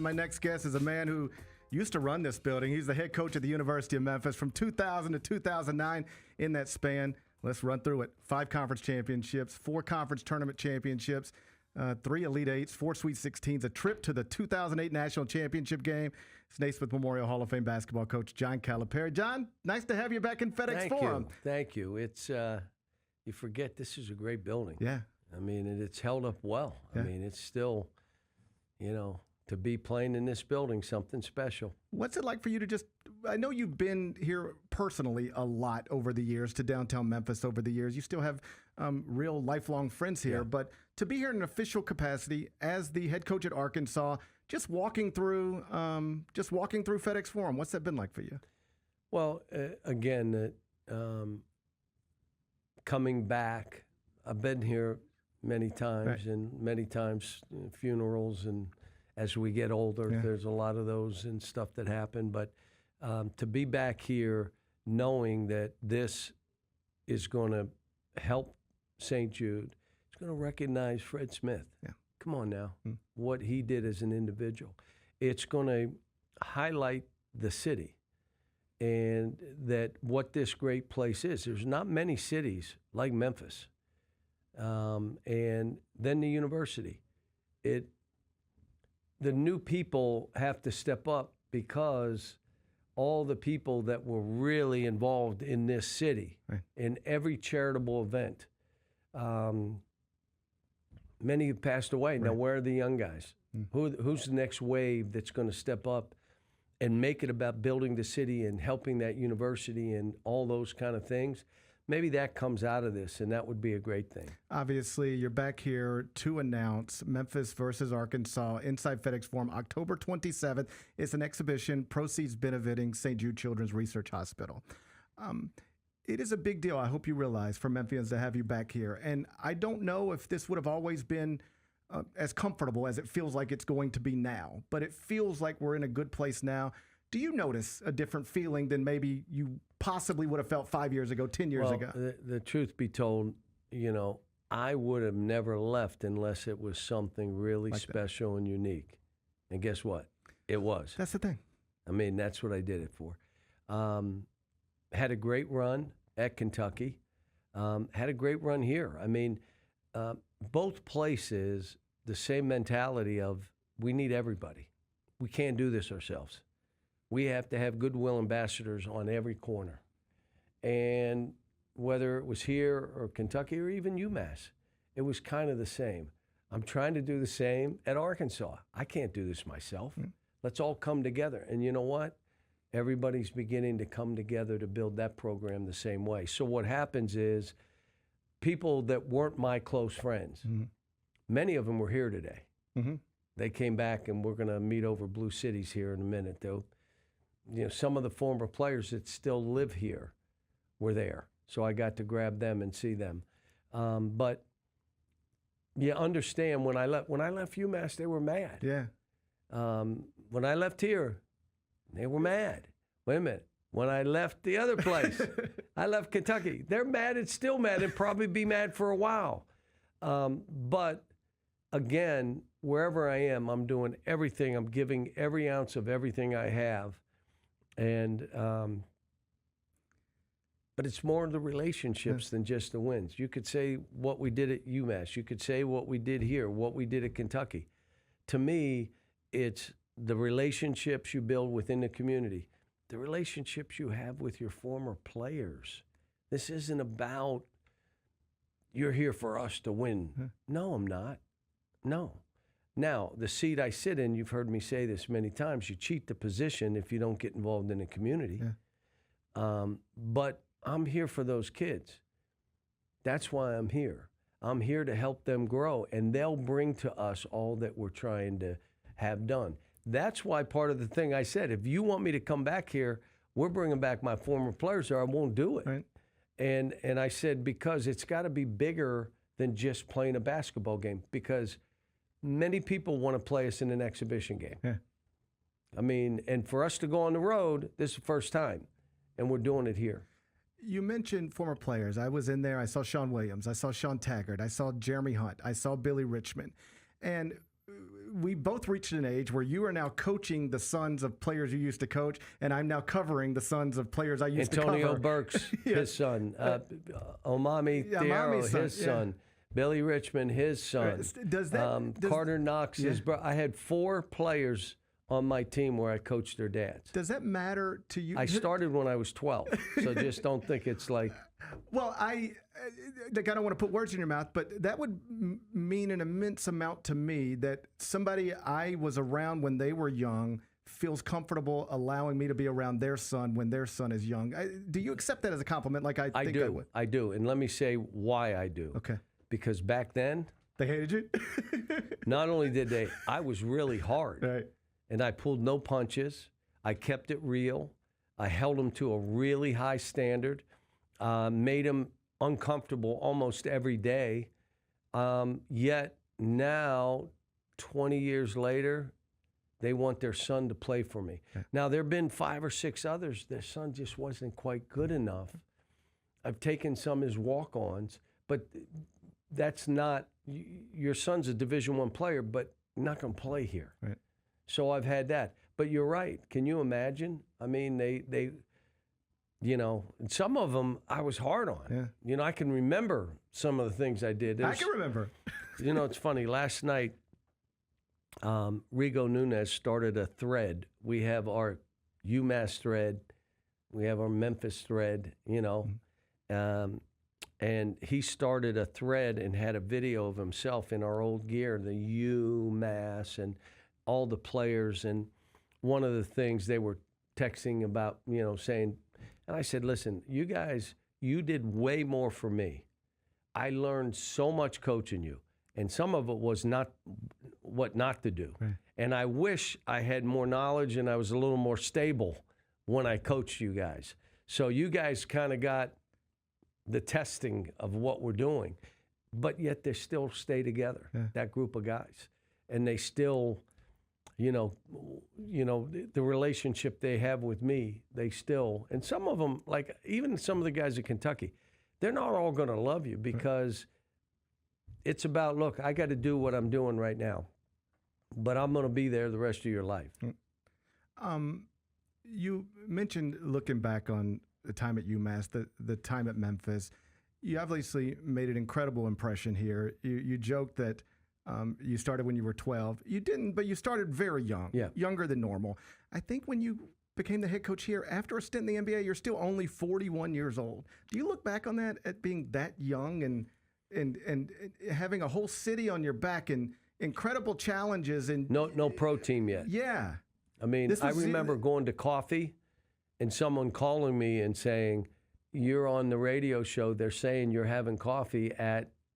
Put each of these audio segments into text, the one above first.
My next guest is a man who used to run this building. He's the head coach at the University of Memphis from 2000 to 2009. In that span, let's run through it. 5 conference championships, 4 conference tournament championships, 3 Elite Eights, 4 Sweet 16s, a trip to the 2008 National Championship game. It's Naismith Memorial Hall of Fame basketball coach John Calipari. John, nice to have you back in FedEx Forum. Thank you. It's you forget this is a great building. Yeah. I mean, it's held up well. Yeah. I mean, it's still, to be playing in this building, something special. What's it like for you to I know you've been here personally a lot over the years, to downtown Memphis over the years. You still have real lifelong friends here, Yeah. but to be here in an official capacity as the head coach at Arkansas, just walking through FedEx Forum, what's that been like for you? Well, again, coming back, I've been here many times, Right. and many times funerals, and as we get older, Yeah. there's a lot of those and stuff that happen. But to be back here, knowing that this is going to help St. Jude, it's going to recognize Fred Smith. Yeah. Come on now, what he did as an individual. It's going to highlight the city and that what this great place is. There's not many cities like Memphis. And then the university. The new people have to step up, because all the people that were really involved in this city, Right. in every charitable event, many have passed away. Now, Right. where are the young guys? Who's the next wave that's going to step up and make it about building the city and helping that university and all those kind of things? Maybe that comes out of this, and that would be a great thing. Obviously, you're back here to announce Memphis versus Arkansas inside FedEx Forum, October 27th. It's an exhibition, proceeds benefiting St. Jude Children's Research Hospital. It is a big deal, I hope you realize, for Memphians to have you back here. And I don't know if this would have always been as comfortable as it feels like it's going to be now, but it feels like we're in a good place now. Do you notice a different feeling than maybe you possibly would have felt 5 years ago, 10 years ago? The truth be told, I would have never left unless it was something really Like special and unique. And guess what? It was. That's the thing. I mean, that's what I did it for. Had a great run at Kentucky. Had a great run here. I mean, both places, the same mentality of we need everybody. We can't do this ourselves. We have to have goodwill ambassadors on every corner. And whether it was here or Kentucky or even UMass, it was kind of the same. I'm trying to do the same at Arkansas. I can't do this myself. Let's all come together. And you know what? Everybody's beginning to come together to build that program the same way. So what happens is people that weren't my close friends, many of them were here today. They came back, and we're going to meet over Blue Cities here in a minute, though. Some of the former players that still live here were there. So I got to grab them and see them. But you understand, when I left UMass, they were mad. Yeah. When I left here, they were mad. Wait a minute. When I left the other place, I left Kentucky, they're mad and still mad and probably be mad for a while. But again, wherever I am, I'm doing everything. I'm giving every ounce of everything I have. And but it's more the relationships than just the wins. You could say what we did at UMass. You could say what we did here, what we did at Kentucky. To me, it's the relationships you build within the community, the relationships you have with your former players. This isn't about you're here for us to win. No, I'm not. No. Now, the seat I sit in, you've heard me say this many times, you cheat the position if you don't get involved in the community. But I'm here for those kids. That's why I'm here. I'm here to help them grow, and they'll bring to us all that we're trying to have done. That's why part of the thing I said, if you want me to come back here, we're bringing back my former players, or I won't do it. Right. And I said, because it's got to be bigger than just playing a basketball game, because many people want to play us in an exhibition game. Yeah. I mean, and for us to go on the road, this is the first time, and we're doing it here. You mentioned former players. I was in there. I saw Sean Williams. I saw Sean Taggart. I saw Jeremy Hunt. I saw Billy Richmond. And we both reached an age where you are now coaching the sons of players you used to coach, and I'm now covering the sons of players I used to cover. Antonio Burks, his son. Omami Thiero, his son. Billy Richmond, his son. Does that Carter Knox, his brother. I had 4 players on my team where I coached their dads. Does that matter to you? I started when I was 12, so just don't think it's like. Well, I don't want to put words in your mouth, but that would mean an immense amount to me that somebody I was around when they were young feels comfortable allowing me to be around their son when their son is young. Do you accept that as a compliment? Like I think I would. I do, and let me say why I do. Okay. Because back then, they hated you. Not only did they, I was really hard. Right. And I pulled no punches. I kept it real. I held them to a really high standard, made them uncomfortable almost every day. Yet now, 20 years later, they want their son to play for me. Okay. Now, there have been 5 or 6 others. Their son just wasn't quite good enough. I've taken some as walk-ons, but that's not, your son's a Division I player, but not going to play here. Right. So I've had that. But you're right. Can you imagine? I mean, they some of them I was hard on. Yeah. I can remember some of the things I did. I can remember. It's funny. Last night, Rigo Nunez started a thread. We have our UMass thread. We have our Memphis thread, and he started a thread and had a video of himself in our old gear, the UMass and all the players. And one of the things they were texting about, saying, and I said, listen, you guys, you did way more for me. I learned so much coaching you. And some of it was not what not to do. Right. And I wish I had more knowledge and I was a little more stable when I coached you guys. So you guys kind of got the testing of what we're doing, but yet they still stay together, that group of guys. And they still, the relationship they have with me, they still, and some of them, like even some of the guys at Kentucky, they're not all going to love you because it's about, look, I got to do what I'm doing right now, but I'm going to be there the rest of your life. You mentioned looking back on the time at UMass, the time at Memphis. You obviously made an incredible impression here. You joked that you started when you were 12. You didn't, but you started very young, younger than normal. I think when you became the head coach here, after a stint in the NBA, you're still only 41 years old. Do you look back on that at being that young and having a whole city on your back and incredible challenges? And no pro team yet. Yeah. I mean, I remember going to coffee and someone calling me and saying, you're on the radio show. They're saying you're having coffee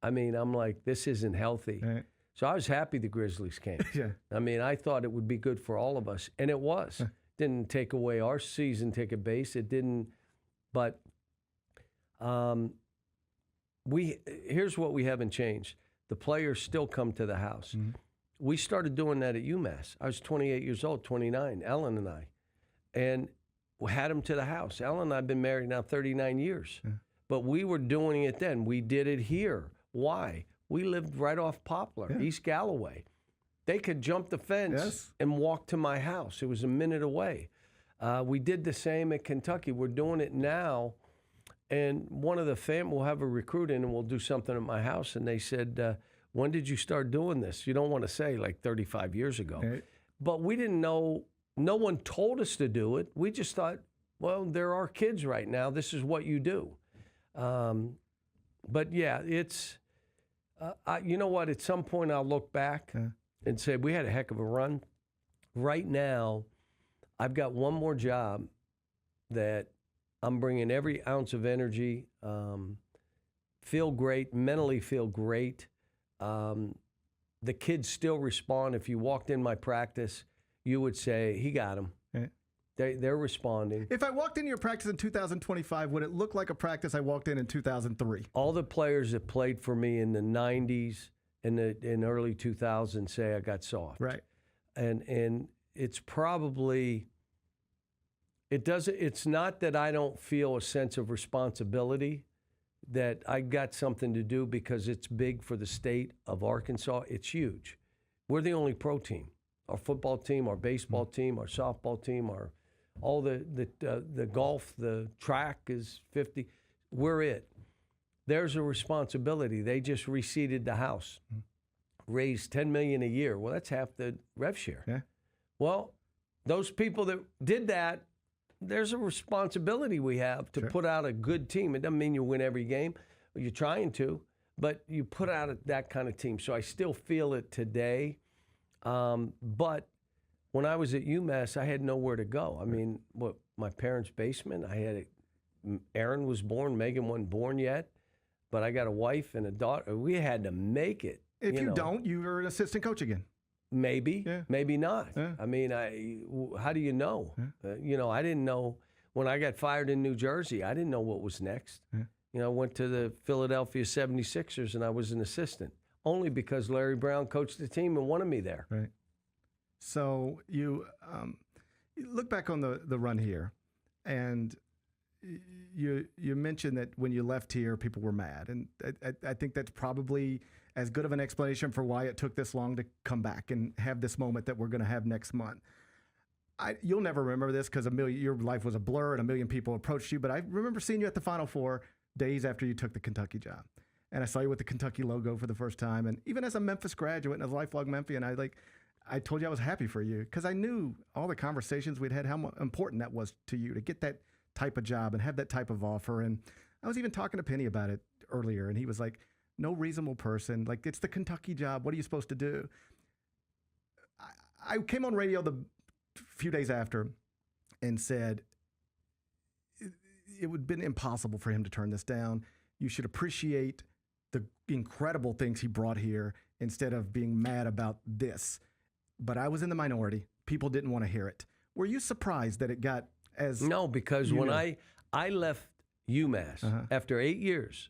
I'm like, this isn't healthy. Right. So I was happy the Grizzlies came. Yeah. I mean, I thought it would be good for all of us. And it was. Didn't take away our season ticket base. It didn't. But here's what we haven't changed. The players still come to the house. Mm-hmm. We started doing that at UMass. I was 28 years old, 29, Ellen and I. And we had them to the house. Ellen and I have been married now 39 years. Yeah. But we were doing it then. We did it here. Why? We lived right off Poplar, East Galloway. They could jump the fence and walk to my house. It was a minute away. We did the same at Kentucky. We're doing it now. And one of the we'll have a recruit in and we'll do something at my house. And they said, when did you start doing this? You don't want to say like 35 years ago. Right. But we didn't know. No one told us to do it. We just thought, well, there are kids right now. This is what you do. But yeah, it's, you know what? At some point I'll look back and say, we had a heck of a run. Right now, I've got one more job that I'm bringing every ounce of energy, feel great, mentally feel great. The kids still respond. If you walked in my practice, you would say, he got him. Right. They're responding. If I walked into your practice in 2025, would it look like a practice I walked in 2003? All the players that played for me in the 90s and in early 2000s say I got soft. Right. And it's probably, it's not that I don't feel a sense of responsibility, that I got something to do because it's big for the state of Arkansas. It's huge. We're the only pro team. Our football team, our baseball team, our softball team, all the golf, the track is 50. We're it. There's a responsibility. They just reseeded the house, raised $10 million a year. Well, that's half the rev share. Yeah. Well, those people that did that, there's a responsibility we have to put out a good team. It doesn't mean you win every game. You're trying to, but you put out that kind of team. So I still feel it today. But when I was at UMass, I had nowhere to go. I mean, my parents' basement, Aaron was born, Megan wasn't born yet, but I got a wife and a daughter. We had to make it. If you don't, you're an assistant coach again. Maybe, maybe not. Yeah. I mean, how do you know? Yeah. I didn't know when I got fired in New Jersey. I didn't know what was next. Yeah. I went to the Philadelphia 76ers and I was an assistant only because Larry Brown coached the team and wanted me there. Right. So you look back on the run here, and you mentioned that when you left here, people were mad, and I think that's probably as good of an explanation for why it took this long to come back and have this moment that we're going to have next month. You'll never remember this because your life was a blur and a million people approached you, but I remember seeing you at the Final Four days after you took the Kentucky job. And I saw you with the Kentucky logo for the first time. And even as a Memphis graduate and a lifelong Memphian, I told you I was happy for you because I knew all the conversations we'd had, how important that was to you to get that type of job and have that type of offer. And I was even talking to Penny about it earlier, and he was like, no reasonable person. Like, it's the Kentucky job. What are you supposed to do? I came on radio the few days after and said it would have been impossible for him to turn this down. You should appreciate the incredible things he brought here instead of being mad about this. But I was in the minority. People didn't want to hear it. Were you surprised that it got as... No, because when I left UMass after 8 years,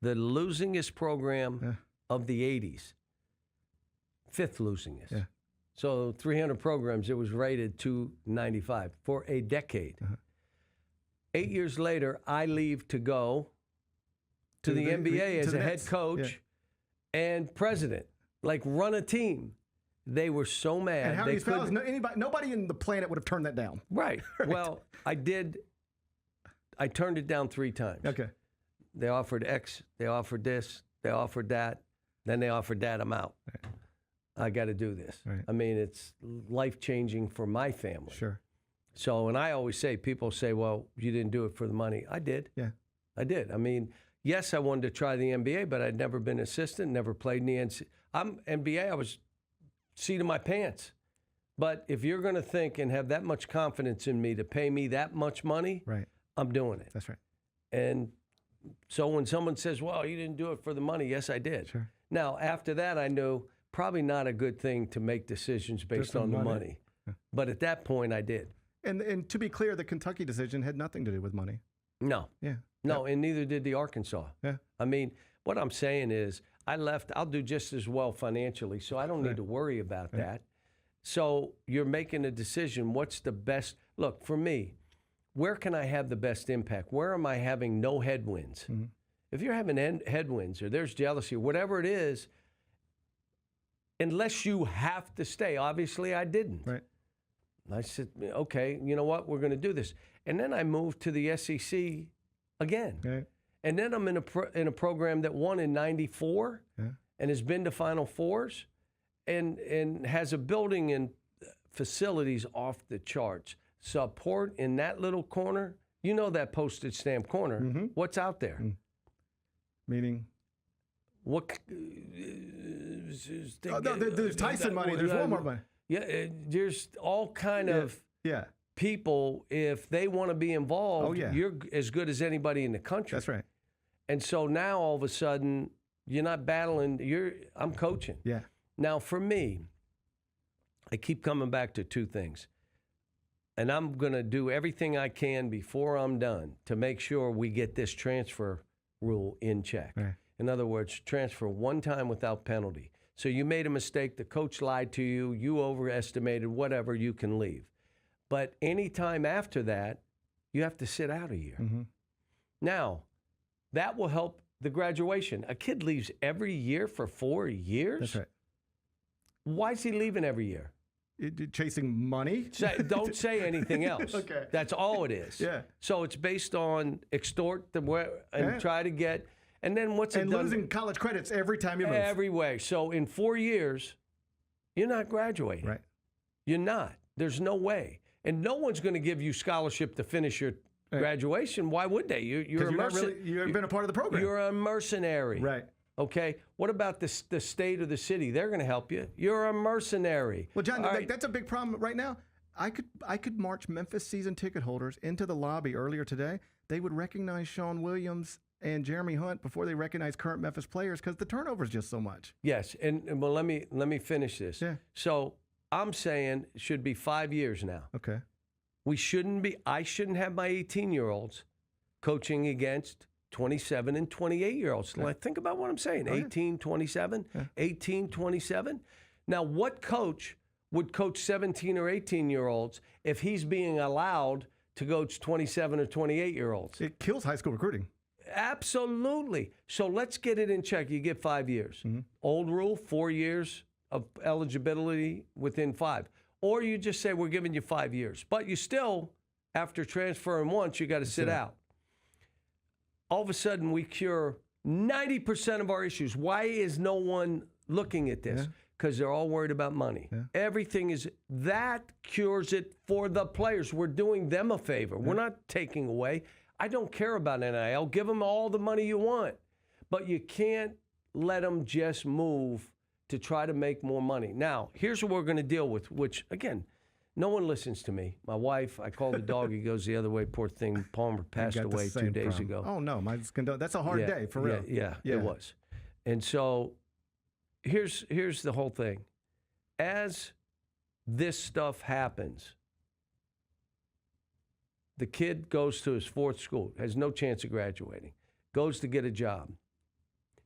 the losingest program of the 80s, fifth losingest. Yeah. So 300 programs, it was rated 295 for a decade. 8 years later, I leave to go to the NBA as a head coach and president, like run a team. They were so mad. And how many fellas? Nobody in the planet would have turned that down. Right. Well, I did. I turned it down 3 times. Okay. They offered X. They offered this. They offered that. Then they offered that. I'm out. Right. I got to do this. Right. I mean, it's life-changing for my family. Sure. So, and I always say, people say, well, you didn't do it for the money. I did. Yeah. I did. I mean, yes, I wanted to try the NBA, but I'd never been assistant, never played in the NCAA. I'm NBA. I was seat of my pants. But if you're going to think and have that much confidence in me to pay me that much money, right, I'm doing it. That's right. And so when someone says, well, you didn't do it for the money, yes, I did. Sure. Now, after that, I know probably not a good thing to make decisions based on the money. Yeah. But at that point, I did. And to be clear, the Kentucky decision had nothing to do with money. No. Yeah. No, and neither did the Arkansas. Yeah. I mean, what I'm saying is I left, I'll do just as well financially, so I don't need to worry about that. So you're making a decision, what's the best? Look, for me, where can I have the best impact? Where am I having no headwinds? Mm-hmm. If you're having headwinds or there's jealousy or whatever it is, unless you have to stay, obviously I didn't. Right. I said, okay, you know what? We're going to do this. And then I moved to the SEC again. Right. And then I'm in a program that won in '94 and has been to Final Fours and has a building and facilities off the charts. Support in that little corner, you know that postage stamp corner. Mm-hmm. What's out there? Meaning? What? There's Tyson money. There's Walmart money. Yeah, there's all kind of people. If they want to be involved, you're as good as anybody in the country. That's right. And so now all of a sudden, you're not battling. I'm coaching. Yeah. Now for me, I keep coming back to 2 things. And I'm going to do everything I can before I'm done to make sure we get this transfer rule in check. Right. In other words, transfer one time without penalty. So you made a mistake, the coach lied to you, you overestimated, whatever, you can leave. But any time after that, you have to sit out a year. Mm-hmm. Now, that will help the graduation. A kid leaves every year for 4 years? That's right. Why is he leaving every year? Chasing money? Don't say anything else. Okay. That's all it is. Yeah. So it's based on extort and try to get, and then what's it and done? losing college credits every time you move. Every way. So in 4 years, you're not graduating. Right. You're not. There's no way. And no one's going to give you scholarship to finish your graduation. Why would they? You've been a part of the program. You're a mercenary. Right. Okay. What about the state or the city? They're going to help you. You're a mercenary. Well, John, that's a big problem right now. I could march Memphis season ticket holders into the lobby earlier today. They would recognize Sean Williams and Jeremy Hunt before they recognize current Memphis players because the turnover is just so much. Yes, and well, let me finish this. Yeah. So I'm saying it should be 5 years now. Okay. I shouldn't have my 18-year-olds coaching against 27 and 28-year-olds. Okay. Like, think about what I'm saying. 18, 27, 18, 27. Now, what coach would coach 17 or 18-year-olds if he's being allowed to coach 27 or 28-year-olds? It kills high school recruiting. Absolutely. So let's get it in check. You get 5 years. Mm-hmm. Old rule, 4 years of eligibility within 5. Or you just say, we're giving you 5 years. But you still, after transferring once, you got to sit out. All of a sudden, we cure 90% of our issues. Why is no one looking at this? Because they're all worried about money. Yeah. Everything is, that cures it for the players. We're doing them a favor. We're not taking away. I don't care about NIL. Give them all the money you want. But you can't let them just move to try to make more money. Now, here's what we're going to deal with, which, again, no one listens to me. My wife, I call the dog, he goes the other way. Poor thing, Palmer passed away 2 days ago. Oh, no, that's a hard day, for real. Yeah, it was. And so here's the whole thing. As this stuff happens, the kid goes to his 4th school, has no chance of graduating, goes to get a job.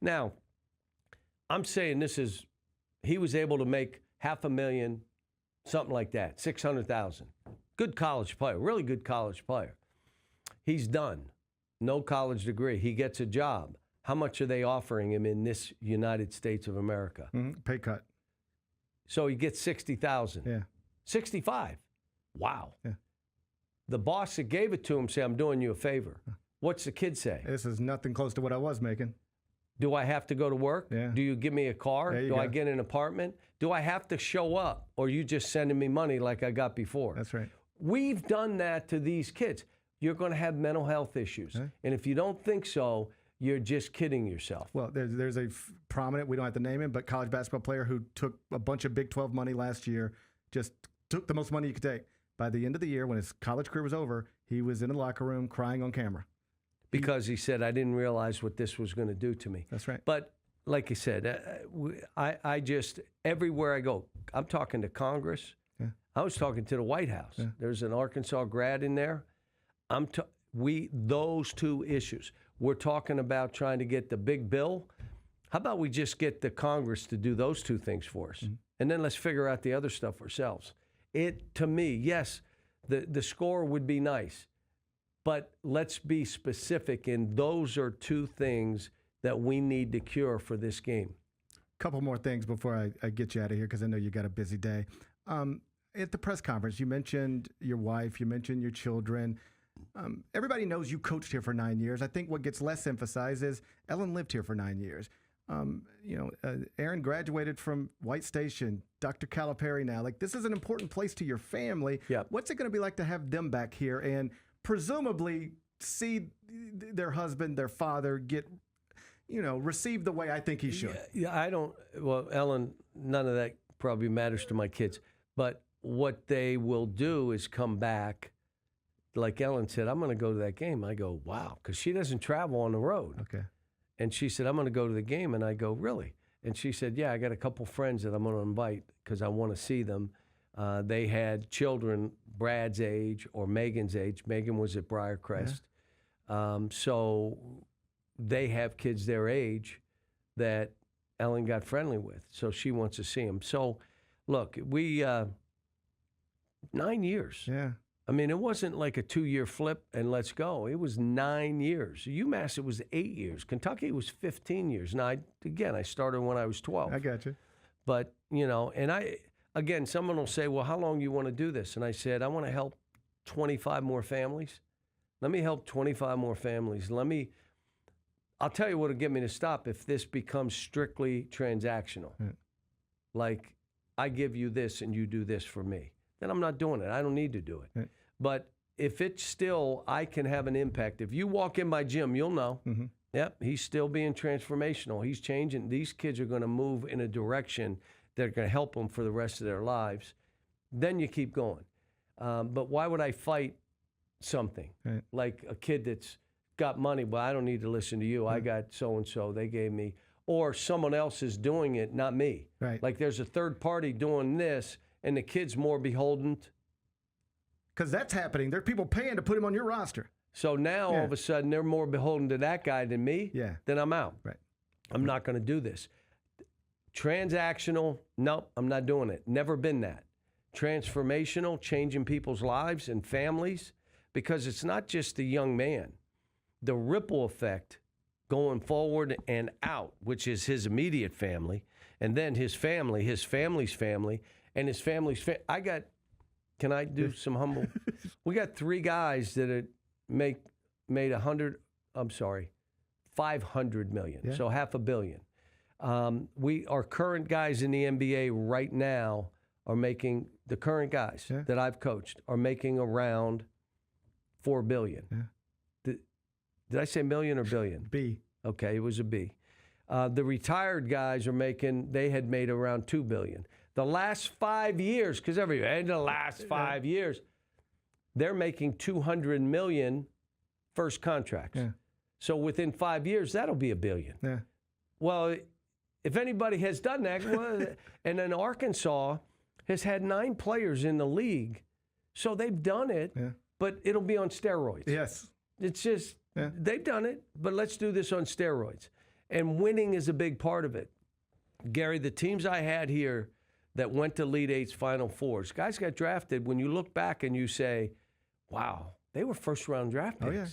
Now, I'm saying he was able to make $500,000, something like that, $600,000. Good college player, really good college player. He's done. No college degree. He gets a job. How much are they offering him in this United States of America? Pay cut. So he gets $60,000. Yeah. 65. Wow. Yeah. The boss that gave it to him said, I'm doing you a favor. What's the kid say? This is nothing close to what I was making. Do I have to go to work? Yeah. Do you give me a car? Do I get an apartment? Do I have to show up? Or are you just sending me money like I got before? That's right. We've done that to these kids. You're going to have mental health issues. And if you don't think so, you're just kidding yourself. Well, there's a prominent, we don't have to name him, but college basketball player who took a bunch of Big 12 money last year, just took the most money you could take. By the end of the year, when his college career was over, he was in the locker room crying on camera. Because he said, I didn't realize what this was going to do to me. That's right. But like I said, I just, everywhere I go, I'm talking to Congress. Yeah. I was talking to the White House. Yeah. There's an Arkansas grad in there. Those two issues. We're talking about trying to get the big bill. How about we just get the Congress to do those two things for us? Mm-hmm. And then let's figure out the other stuff ourselves. To me, yes, the score would be nice. But let's be specific, and those are two things that we need to cure for this game. A couple more things before I get you out of here, because I know you got a busy day. At the press conference, you mentioned your wife, you mentioned your children. Everybody knows you coached here for 9 years. I think what gets less emphasized is Ellen lived here for 9 years. Aaron graduated from White Station, Dr. Calipari now. Like, this is an important place to your family. Yep. What's it going to be like to have them back here and presumably see their husband, their father get, received the way I think he should? Well, Ellen, none of that probably matters to my kids. But what they will do is come back. Like Ellen said, I'm going to go to that game. I go, wow, because she doesn't travel on the road. Okay. And she said, I'm going to go to the game. And I go, really? And she said, yeah, I got a couple friends that I'm going to invite because I want to see them. They had children Brad's age or Megan's age. Megan was at Briarcrest. Yeah. So they have kids their age that Ellen got friendly with. So she wants to see them. So, look, 9 years. Yeah. I mean, it wasn't like a 2-year flip and let's go. It was 9 years. UMass, it was 8 years. Kentucky was 15 years. Now, I started when I was 12. I got you. But, and again, someone will say, well, how long you want to do this? And I said, I want to help 25 more families. Let me help 25 more families. I'll tell you what will get me to stop if this becomes strictly transactional. Right. Like, I give you this and you do this for me. Then I'm not doing it. I don't need to do it. Right. But if it's still, I can have an impact. If you walk in my gym, you'll know. Mm-hmm. Yep, he's still being transformational. He's changing. These kids are going to move in a direction that are going to help them for the rest of their lives. Then you keep going. But why would I fight something? Right. Like a kid that's got money, well, I don't need to listen to you. I got so-and-so. They gave me. Or someone else is doing it, not me. Right. Like there's a third party doing this, and the kid's more beholden. Because that's happening. There are people paying to put him on your roster. So now, all of a sudden, they're more beholden to that guy than me. Yeah. Then I'm out. Right. I'm not going to do this. Transactional, nope, I'm not doing it. Never been that. Transformational, changing people's lives and families, because it's not just the young man. The ripple effect going forward and out, which is his immediate family, and then his family, his family's family, and his family's family. Can I do some humble? We got 3 guys that made $500 million, so $500 million. Our current guys in the NBA right now are making, the current guys that I've coached are making around $4 billion. Yeah. Did I say million or billion? B. Okay, it was a B. The retired guys they had made around $2 billion. The last 5 years, because in the last 5 years, they're making $200 million first contracts. Yeah. So within 5 years, that'll be $1 billion. Yeah. Well, if anybody has done that, and then Arkansas has had 9 players in the league, so they've done it, but it'll be on steroids. Yes. It's just, they've done it, but let's do this on steroids. And winning is a big part of it. Gary, the teams I had here that went to Elite Eights, Final Fours, guys got drafted. When you look back and you say, wow, they were first-round draft picks. Oh, yeah.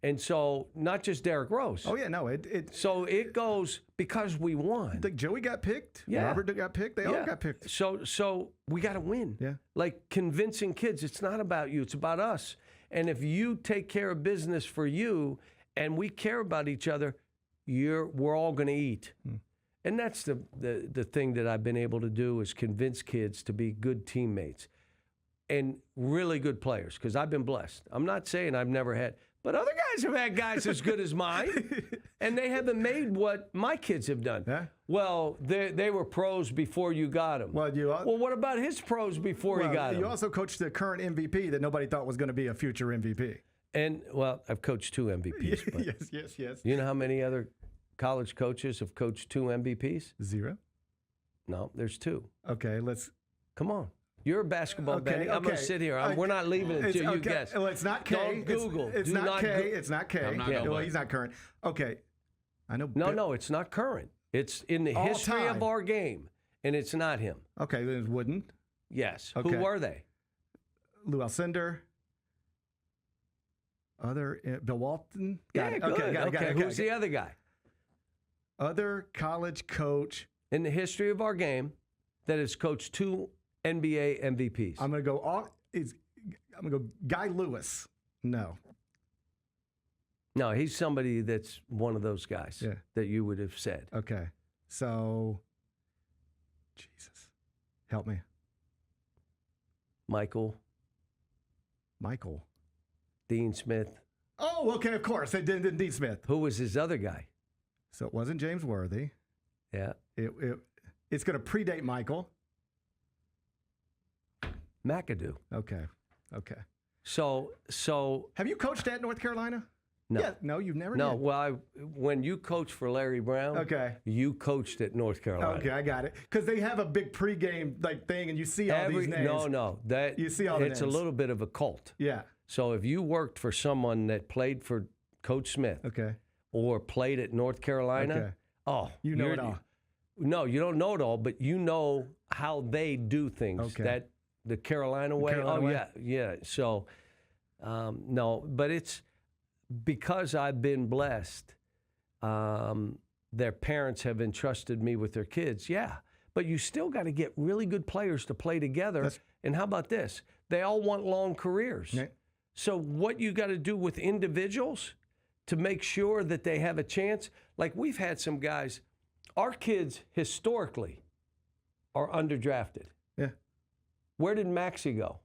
And so, not just Derrick Rose. Oh, yeah, no. So it goes because we won. Joey got picked. Yeah. Robert got picked. They all got picked. So we got to win. Yeah. Like convincing kids, it's not about you, it's about us. And if you take care of business for you and we care about each other, we're all going to eat. And that's the thing that I've been able to do is convince kids to be good teammates and really good players, because I've been blessed. I'm not saying I've never had, but other guys have had guys as good as mine, and they haven't made what my kids have done. Yeah. Well, they were pros before you got them. Well, what about his pros before he got them? You also coached the current MVP that nobody thought was going to be a future MVP. And, well, I've coached 2 MVPs. But Yes. You know how many other college coaches have coached 2 MVPs? 0. No, there's 2. Okay, let's. Come on. You're a basketball Benny. I'm going to sit here. We're not leaving until you guess. Well, it's not K. Don't Google. It's not K. It's not K. I'm not Well, he's not current. Okay. I know. No, it's not current. It's in the All history time. of our game, and it's not him. Okay, then it's Wooden. Yes. Okay. Who were they? Lou Alcindor. Bill Walton. Got it. Good. Okay, got it. Who's the other guy? Other college coach. In the history of our game that has coached 2 NBA MVPs. I'm gonna go. Guy Lewis. No. No, he's somebody that's one of those guys that you would have said. Okay. So, Jesus, help me. Michael. Dean Smith. Oh, okay, of course. They did Dean Smith. Who was his other guy? So it wasn't James Worthy. Yeah. It's going to predate Michael. McAdoo. Okay. So have you coached at North Carolina? No. Yeah, no, you've never. No. did. Well, when you coached for Larry Brown, you coached at North Carolina. Okay, I got it. Because they have a big pregame thing, and you see all these names. No, that you see all the it's names. a little bit of a cult. Yeah. So if you worked for someone that played for Coach Smith, or played at North Carolina, you know it all. No, you don't know it all, but you know how they do things. Okay. That the Carolina way. Yeah. So no, but it's because I've been blessed. Their parents have entrusted me with their kids. Yeah, but you still got to get really good players to play together. And how about this? They all want long careers. Right. So what you got to do with individuals to make sure that they have a chance, like we've had some guys, our kids historically are underdrafted. Yeah. Where did Maxey go?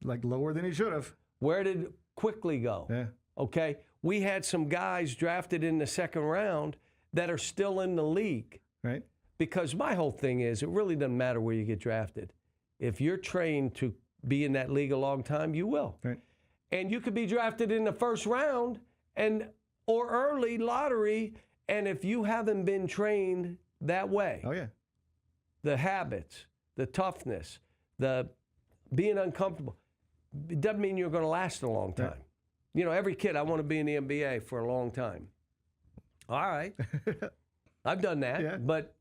Like lower than he should have. Where did Quickly go? Yeah. Okay. We had some guys drafted in the second round that are still in the league. Right. Because my whole thing is, it really doesn't matter where you get drafted. If you're trained to be in that league a long time, you will. Right. And you could be drafted in the first round or early lottery, and if you haven't been trained that way, Oh, yeah. the habits, the toughness, the being uncomfortable, it doesn't mean you're going to last a long time. You know, every kid, I want to be in the NBA for a long time. All right. I've done that, but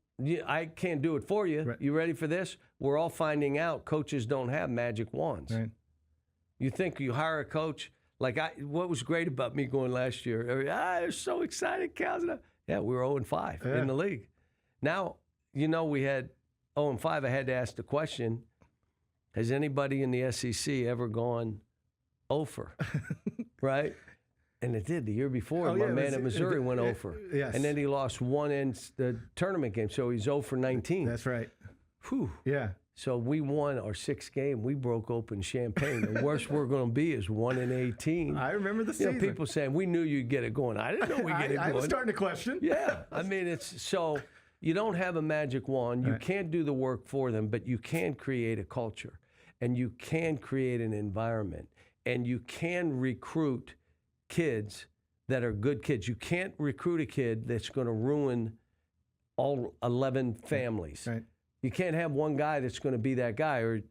I can't do it for you. Right. You ready for this? We're all finding out coaches don't have magic wands. Right. You think you hire a coach, like what was great about me going last year, I was so excited, Cows. Yeah, we were 0-5 in the league. Now, you know, we had 0-5. I had to ask the question, has anybody in the SEC ever gone 0-for? Right? And it did the year before. My man at Missouri went 0-for. Yes. And then he lost one in the tournament game, so he's 0-for-19. That's right. Whew. Yeah. So we won our sixth game. We broke open champagne. The worst we're going to be is 1-18. I remember the season. You know, people saying, we knew you'd get it going. I didn't know we'd get it going. I was starting to question. Yeah. I mean, it's so you don't have a magic wand. You can't do the work for them, but you can create a culture, and you can create an environment, and you can recruit kids that are good kids. You can't recruit a kid that's going to ruin all 11 families. Right. You can't have one guy that's going to be that guy, or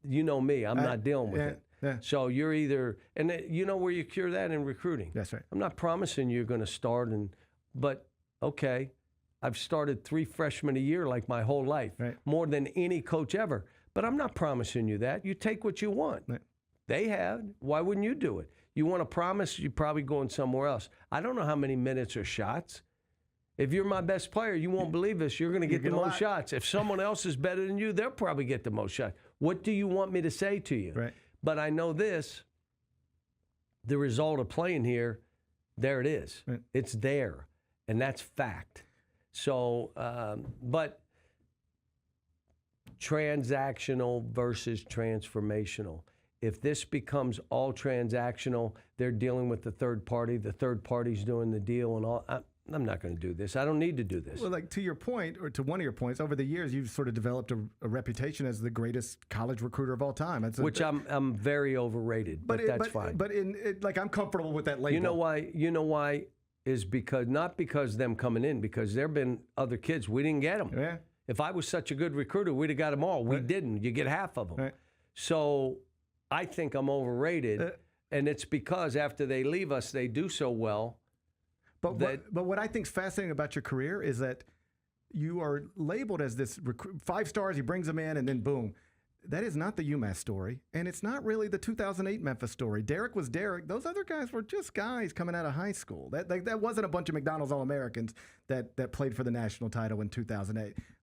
you know me, I'm not dealing with it. Yeah. So you're either, and you know where you cure that in recruiting. That's right. I'm not promising you're going to start, but okay, I've started 3 freshmen a year like my whole life, more than any coach ever. But I'm not promising you that. You take what you want. Right. They have. Why wouldn't you do it? You want to promise, you're probably going somewhere else. I don't know how many minutes or shots. If you're my best player, you won't believe this. You're going to get the most shots. If someone else is better than you, they'll probably get the most shots. What do you want me to say to you? Right. But I know this, the result of playing here, there it is. Right. It's there, and that's fact. So, but transactional versus transformational. If this becomes all transactional, they're dealing with the third party's doing the deal and all. I'm not going to do this. I don't need to do this. Well, like to your point, or to one of your points, over the years, you've sort of developed a reputation as the greatest college recruiter of all time. Which I'm very overrated, but that's fine. But like I'm comfortable with that label. You know why? Is because not because them coming in, because there have been other kids. We didn't get them. Yeah. If I was such a good recruiter, we'd have got them all. We didn't. You get half of them. Right. So I think I'm overrated, and it's because after they leave us, they do so well. But what I think's fascinating about your career is that you are labeled as this 5 stars. He brings them in, and then boom. That is not the UMass story, and it's not really the 2008 Memphis story. Derek was Derek. Those other guys were just guys coming out of high school. That wasn't a bunch of McDonald's All-Americans that played for the national title in 2008.